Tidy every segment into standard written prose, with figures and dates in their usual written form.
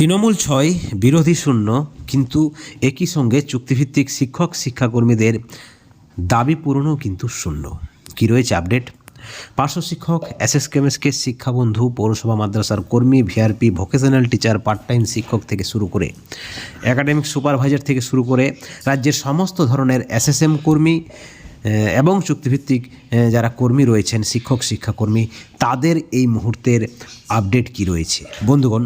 তৃণমূল ৬, বিরোধী ০, কিন্তু একই সঙ্গে চুক্তিভিত্তিক শিক্ষক শিক্ষাকর্মীদের দাবি পূরণও কিন্তু ০। কী রয়েছে আপডেট? পার্শ্ব শিক্ষক, এসএসকেএমএসকে শিক্ষাবন্ধু, পৌরসভা মাদ্রাসার কর্মী, VRP, vocational teacher, part time শিক্ষক থেকে শুরু করে একাডেমিক সুপারভাইজার থেকে শুরু করে রাজ্যের সমস্ত ধরনের এসএসএম কর্মী এবং চুক্তিভিত্তিক যারা কর্মী রয়েছেন, শিক্ষক শিক্ষাকর্মী, তাদের এই মুহূর্তের আপডেট কি রয়েছে। বন্ধুগণ,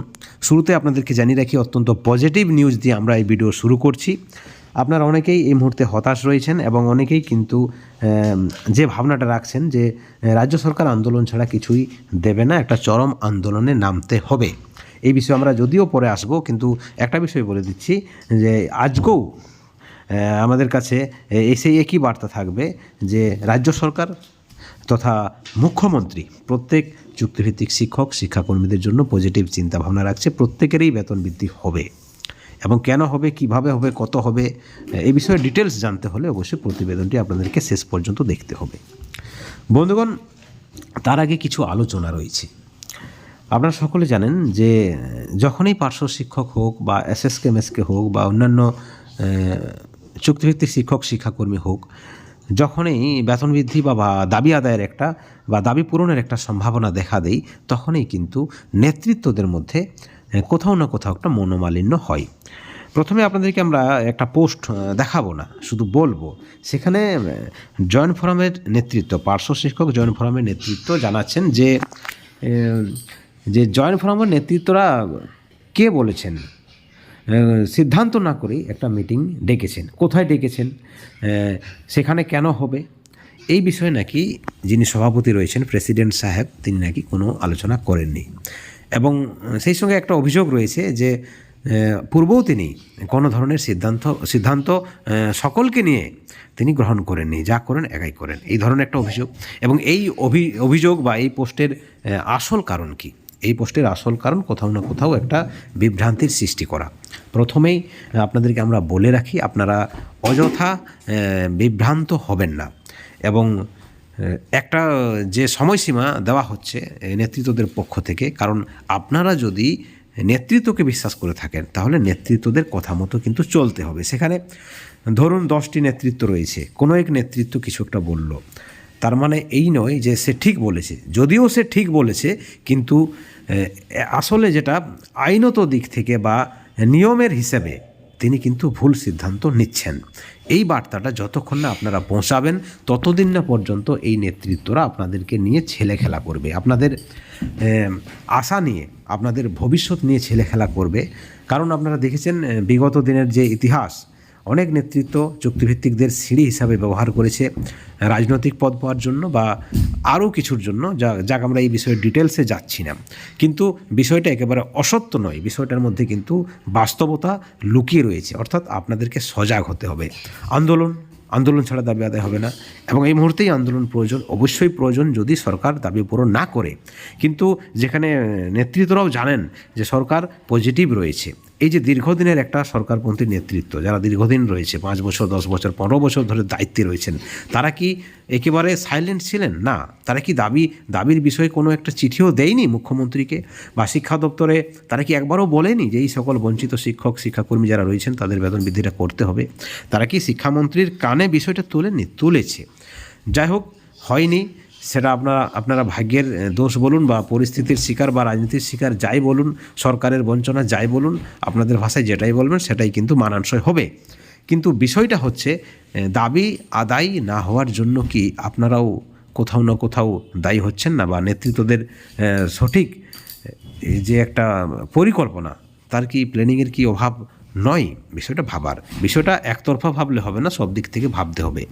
শুরুতে আপনাদেরকে জানিয়ে রাখি, অত্যন্ত পজিটিভ নিউজ দিয়ে আমরা এই ভিডিও শুরু করছি। আপনারা অনেকেই এই মুহূর্তে হতাশ রয়েছেন এবং অনেকেই কিন্তু যে ভাবনাটা রাখছেন যে রাজ্য সরকার আন্দোলন ছাড়া কিছুই দেবে না, একটা চরম আন্দোলনে নামতে হবে। এই বিষয়ে আমরা যদিও পরে আসবো, কিন্তু একটা বিষয় বলে দিচ্ছি যে আজকেও আমাদের কাছে সেই একই বার্তা থাকবে যে রাজ্য সরকার তথা মুখ্যমন্ত্রী প্রত্যেক চুক্তিভিত্তিক শিক্ষক শিক্ষাকর্মীদের জন্য পজিটিভ চিন্তাভাবনা রাখছে। প্রত্যেকেরই বেতন বৃদ্ধি হবে এবং কেন হবে, কিভাবে হবে, কত হবে, এই বিষয়ে ডিটেলস জানতে হলে অবশ্যই প্রতিবেদনটি আপনাদেরকে শেষ পর্যন্ত দেখতে হবে। বন্ধুগণ, তার আগে কিছু আলোচনা রয়েছে। আপনারা সকলে জানেন যে যখনই পার্শ্ব শিক্ষক হোক বা এসএসকেএমএসকে হোক বা অন্যান্য চুক্তিভিত্তিক শিক্ষক শিক্ষাকর্মী হোক, যখনই বেতন বৃদ্ধি বা দাবি আদায়ের একটা বা দাবি পূরণের একটা সম্ভাবনা দেখা দেয়, তখনই কিন্তু নেতৃত্বদের মধ্যে কোথাও না কোথাও একটা মনোমালিন্য হয়। প্রথমে আপনাদেরকে আমরা একটা পোস্ট দেখাবো না, শুধু বলবো। সেখানে জয়েন্ট ফোরামের নেতৃত্ব, পার্শ্ব শিক্ষক জয়েন্ট ফোরামের নেতৃত্ব জানাচ্ছেন যে জয়েন্ট ফোরামের নেতৃত্বরা কে বলেছেন সিদ্ধান্ত না করেই একটা মিটিং ডেকেছেন। কোথায় ডেকেছেন, সেখানে কেন হবে, এই বিষয়ে নাকি যিনি সভাপতি রয়েছেন প্রেসিডেন্ট সাহেব, তিনি নাকি কোনো আলোচনা করেননি। এবং সেই সঙ্গে একটা অভিযোগ রয়েছে যে পূর্বেও তিনি কোনো ধরনের সিদ্ধান্ত সকলকে নিয়ে তিনি গ্রহণ করেননি, যা করেন একাই করেন, এই ধরনের একটা অভিযোগ। এবং এই অভিযোগ বা এই পোস্টের আসল কারণ কি? এই পোস্টের আসল কারণ কোথাও না কোথাও একটা বিভ্রান্তির সৃষ্টি করা। প্রথমেই আপনাদেরকে আমরা বলে রাখি, আপনারা অযথা বিভ্রান্ত হবেন না। এবং একটা যে সময়সীমা দেওয়া হচ্ছে নেতৃত্বদের পক্ষ থেকে, কারণ আপনারা যদি নেতৃত্বকে বিশ্বাস করে থাকেন তাহলে নেতৃত্বদের কথা মতো কিন্তু চলতে হবে। সেখানে ধরুন 10টি নেতৃত্ব রয়েছে, কোনো এক নেতৃত্ব কিছু একটা বলল, তার মানে এই নয় যে সে ঠিক বলেছে। যদিও সে ঠিক বলেছে, কিন্তু আসলে যেটা আইনত দিক থেকে বা নিয়মের হিসেবে তিনি কিন্তু ভুল সিদ্ধান্ত নিচ্ছেন। এই বার্তাটা যতক্ষণ না আপনারা পৌঁছাবেন, ততদিন না পর্যন্ত এই নেতৃত্বরা আপনাদেরকে নিয়ে ছেলে খেলা করবে, আপনাদের আশা নিয়ে, আপনাদের ভবিষ্যৎ নিয়ে ছেলে খেলা করবে। কারণ আপনারা দেখেছেন বিগত দিনের যে ইতিহাস, অনেক নেতৃত্ব চুক্তিভিত্তিকদের সিঁড়ি হিসাবে ব্যবহার করেছে রাজনৈতিক পদ পাওয়ার জন্য বা আরও কিছুর জন্য, যাক আমরা এই বিষয়ে ডিটেলসে যাচ্ছি না। কিন্তু বিষয়টা একেবারে অসত্য নয়, বিষয়টার মধ্যে কিন্তু বাস্তবতা লুকিয়ে রয়েছে। অর্থাৎ আপনাদেরকে সজাগ হতে হবে। আন্দোলন ছাড়া দাবি আদায় হবে না, এবং এই মুহূর্তেই আন্দোলন প্রয়োজন, অবশ্যই প্রয়োজন যদি সরকার দাবি পূরণ না করে। কিন্তু যেখানে নেতৃত্বরাও জানেন যে সরকার পজিটিভ রয়েছে, এই যে দীর্ঘদিনের একটা সরকারপন্থী নেতৃত্ব যারা দীর্ঘদিন রয়েছে, 5 বছর 10 বছর 15 বছর ধরে দায়িত্বে রয়েছেন, তারা কি একেবারে সাইলেন্ট ছিলেন? না, তারা কি দাবির বিষয়ে কোনো একটা চিঠিও দেয়নি মুখ্যমন্ত্রীকে বা শিক্ষা দপ্তরে? তারা কি একবারও বলেনি যে এই সকল বঞ্চিত শিক্ষক শিক্ষাকর্মী যারা রয়েছেন তাদের বেতন বৃদ্ধিটা করতে হবে? তারা কি শিক্ষামন্ত্রীর কানে বিষয়টা তোলেননি? তুলেছে। যাই হোক, হয়নি, সেটা আপনারা ভাগ্যের দোষ বলুন বা পরিস্থিতির শিকার বা রাজনীতির শিকার যাই বলুন, সরকারের বঞ্চনা যাই বলুন, আপনাদের ভাষায় যেটাই বলবেন সেটাই কিন্তু মানানসই হবে। কিন্তু বিষয়টা হচ্ছে দাবি আদায় না হওয়ার জন্য কি আপনারাও কোথাও না কোথাও দায়ী হচ্ছেন না? বা নেতৃত্বদের সঠিক যে একটা পরিকল্পনা, তার কি প্ল্যানিংয়ের কি অভাব নয়? বিষয়টা ভাবার, বিষয়টা একতরফা ভাবলে হবে না, সব দিক থেকে ভাবতে হবে।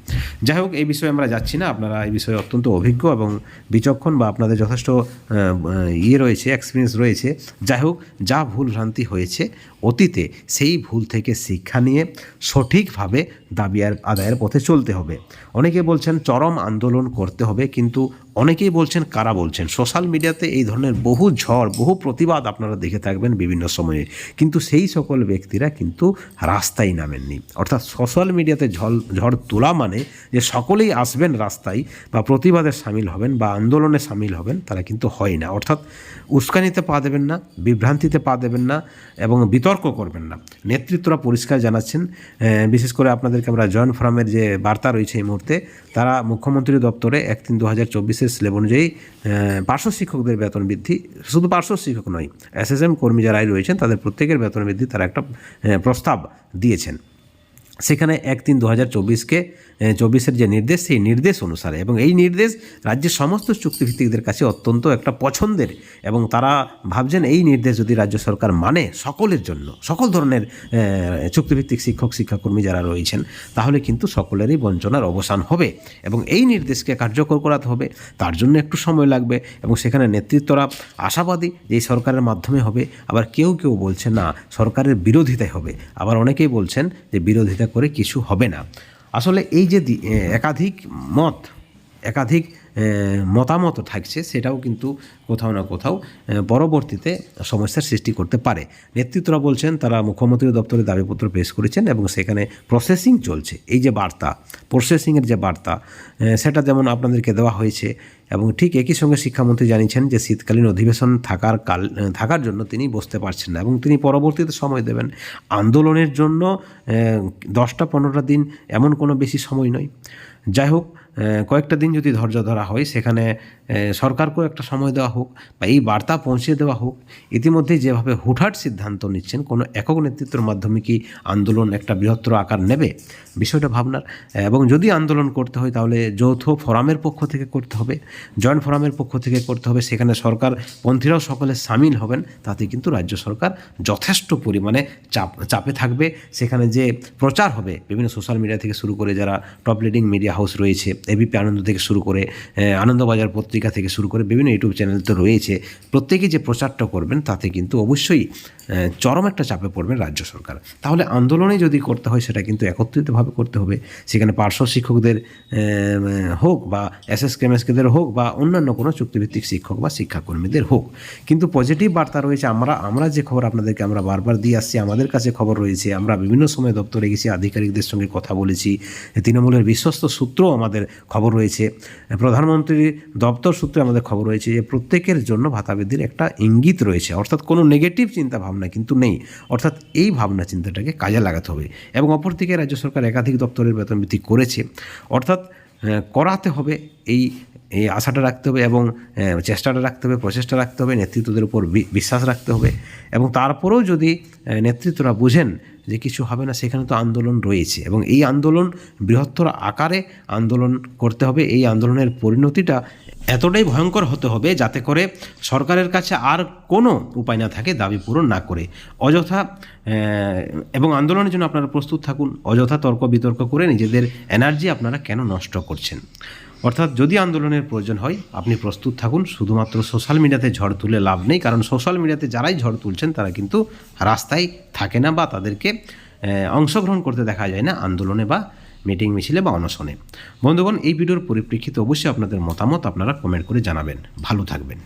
যাই হোক, এই বিষয়ে আমরা যাচ্ছি না। আপনারা এই বিষয়ে অত্যন্ত অভিজ্ঞ এবং বিচক্ষণ, বা আপনাদের যথেষ্ট রয়েছে, এক্সপিরিয়েন্স রয়েছে। যাই হোক, যা ভুল ভ্রান্তি হয়েছে অতীতে, সেই ভুল থেকে শিক্ষা নিয়ে সঠিকভাবে দাবি আদায়ের পথে চলতে হবে। অনেকে বলছেন চরম আন্দোলন করতে হবে, কিন্তু অনেকেই বলছেন, কারা বলছেন? সোশ্যাল মিডিয়াতে এই ধরনের বহু ঝড়, বহু প্রতিবাদ আপনারা দেখে থাকবেন বিভিন্ন সময়ে, কিন্তু সেই সকল ব্যক্তিরা কিন্তু রাস্তায় নামেননি। অর্থাৎ সোশ্যাল মিডিয়াতে ঝড় তোলা মানে যে সকলেই আসবেন রাস্তায় বা প্রতিবাদে সামিল হবেন বা আন্দোলনে সামিল হবেন, তারা কিন্তু হয় না। অর্থাৎ উস্কানিতে পা দেবেন না, বিভ্রান্তিতে পা দেবেন না এবং বিতর্ক করবেন না। নেতৃত্বরা পরিষ্কার জানাচ্ছেন, বিশেষ করে আপনাদেরকে আমরা জয়েন্ট ফোরামের যে বার্তা রয়েছে এই মুহূর্তে, তারা মুখ্যমন্ত্রী দপ্তরে 1/3/2024 স্ল্যাব অনুযায়ী পার্শ্ব শিক্ষকদের বেতন বৃদ্ধি, শুধু পার্শ্ব শিক্ষক নয়, এসএসএম কর্মী যারাই রয়েছেন তাদের প্রত্যেকের বেতন বৃদ্ধি তারা একটা প্রস্তাব দিয়েছেন। সেখানে 1/3/2024 যে নির্দেশ, সেই নির্দেশ অনুসারে, এবং এই নির্দেশ রাজ্যের সমস্ত চুক্তিভিত্তিকদের কাছে অত্যন্ত একটা পছন্দের, এবং তারা ভাবছেন এই নির্দেশ যদি রাজ্য সরকার মানে সকলের জন্য, সকল ধরনের চুক্তিভিত্তিক শিক্ষক শিক্ষাকর্মী যারা রয়েছেন, তাহলে কিন্তু সকলেরই বঞ্চনার অবসান হবে এবং এই নির্দেশকে কার্যকর করাতে হবে। তার জন্য একটু সময় লাগবে এবং সেখানে নেতৃত্বরা আশাবাদী যে এই সরকারের মাধ্যমে হবে। আবার কেউ কেউ বলছে না, সরকারের বিরোধিতায় হবে। আবার অনেকেই বলছেন যে বিরোধিতা করে কিছু হবে না। আসলে এই যে একাধিক মতামত থাকছে, সেটাও কিন্তু কোথাও না কোথাও পরবর্তীতে সমস্যার সৃষ্টি করতে পারে। নেতৃত্বরা বলছেন তারা মুখ্যমন্ত্রী দপ্তরে দাবিপত্র পেশ করেছেন এবং সেখানে প্রসেসিং চলছে। এই যে বার্তা, প্রসেসিংয়ের যে বার্তা, সেটা যেমন আপনাদেরকে দেওয়া হয়েছে, এবং ঠিক একই সঙ্গে শিক্ষামন্ত্রী জানিয়েছেন যে শীতকালীন অধিবেশন থাকার জন্য তিনি বসতে পারছেন না এবং তিনি পরবর্তীতে সময় দেবেন। আন্দোলনের জন্য 10-15টা দিন এমন কোনো বেশি সময় নয়। যাই হোক, কয়েকটা দিন যদি ধৈর্য ধরা হয়, সেখানে সরকারকেও একটা সময় দেওয়া হোক বা এই বার্তা পৌঁছে দেওয়া হোক। ইতিমধ্যে যেভাবে হুটহাট সিদ্ধান্ত নিচ্ছেন, কোনো একক নেতৃত্বের মাধ্যমে কি আন্দোলন একটা বৃহত্তর আকার নেবে, বিষয়টা ভাবনার। এবং যদি আন্দোলন করতে হয় তাহলে যৌথ ফোরামের পক্ষ থেকে করতে হবে, জয়েন্ট ফোরামের পক্ষ থেকে করতে হবে। সেখানে সরকারপন্থীরাও সকলে সামিল হবেন, তাতে কিন্তু রাজ্য সরকার যথেষ্ট পরিমাণে চাপে থাকবে। সেখানে যে প্রচার হবে বিভিন্ন সোশ্যাল মিডিয়া থেকে শুরু করে, যারা টপ লিডিং মিডিয়া হাউস রয়েছে, এবিপি আনন্দ থেকে শুরু করে, আনন্দবাজার পত্রিকা থেকে শুরু করে বিভিন্ন ইউটিউব চ্যানেল তো রয়েছে, প্রত্যেকেই যে প্রচারটা করবেন তাতে কিন্তু অবশ্যই চরম একটা চাপে পড়বেন রাজ্য সরকার। তাহলে আন্দোলনে যদি করতে হয় সেটা কিন্তু একত্রিতভাবে করতে হবে। সেখানে পার্শ্ব শিক্ষকদের হোক বা এসএসকেএমএসকেদের হোক বা অন্যান্য কোনো চুক্তিভিত্তিক শিক্ষক বা শিক্ষাকর্মীদের হোক। কিন্তু পজিটিভ বার্তা রয়েছে। আমরা যে খবর আপনাদেরকে আমরা বারবার দিয়ে আসছি, আমাদের কাছে খবর রয়েছে, আমরা বিভিন্ন সময় দপ্তরে গেছি, আধিকারিকদের সঙ্গে কথা বলেছি, তৃণমূলের বিশ্বস্ত সূত্র আমাদের খবর রয়েছে, প্রধানমন্ত্রীর দপ্তর সূত্রে আমাদের খবর রয়েছে যে প্রত্যেকের জন্য ভাতা বৃদ্ধির একটা ইঙ্গিত রয়েছে। অর্থাৎ কোনো নেগেটিভ চিন্তা ভাবনা কিন্তু নেই। অর্থাৎ এই ভাবনা চিন্তাটাকে কাজে লাগাতে হবে। এবং অপরদিকে রাজ্য সরকার একাধিক দপ্তরের বেতন বৃদ্ধি করেছে, অর্থাৎ করাতে হবে, এই আশাটা রাখতে হবে এবং চেষ্টাটা রাখতে হবে, প্রচেষ্টা রাখতে হবে, নেতৃত্বদের উপর বিশ্বাস রাখতে হবে। এবং তারপরেও যদি নেতৃত্বরা বুঝেন যে কিছু হবে না, সেখানে তো আন্দোলন রয়েছে এবং এই আন্দোলন বৃহত্তর আকারে আন্দোলন করতে হবে। এই আন্দোলনের পরিণতিটা এতটাই ভয়ঙ্কর হতে হবে যাতে করে সরকারের কাছে আর কোনো উপায় না থাকে দাবি পূরণ না করে অযথা, এবং আন্দোলনের জন্য আপনারা প্রস্তুত থাকুন। অযথা তর্ক বিতর্ক করে নিজেদের এনার্জি আপনারা কেন নষ্ট করছেন? অর্থাৎ যদি আন্দোলনের প্রয়োজন হয় আপনি প্রস্তুত থাকুন। শুধুমাত্র সোশ্যাল মিডিয়াতে ঝড় তুলে লাভ নেই, কারণ সোশ্যাল মিডিয়াতে যারাই ঝড় তুলছেন তারা কিন্তু রাস্তায় থাকে না বা তাদেরকে অংশগ্রহণ করতে দেখা যায় না আন্দোলনে বা মিটিং মিছিলে বা অনশনে। বন্ধুগণ, এই ভিডিওর পরিপ্রেক্ষিতে অবশ্যই আপনাদের মতামত আপনারা কমেন্ট করে জানাবেন। ভালো থাকবেন।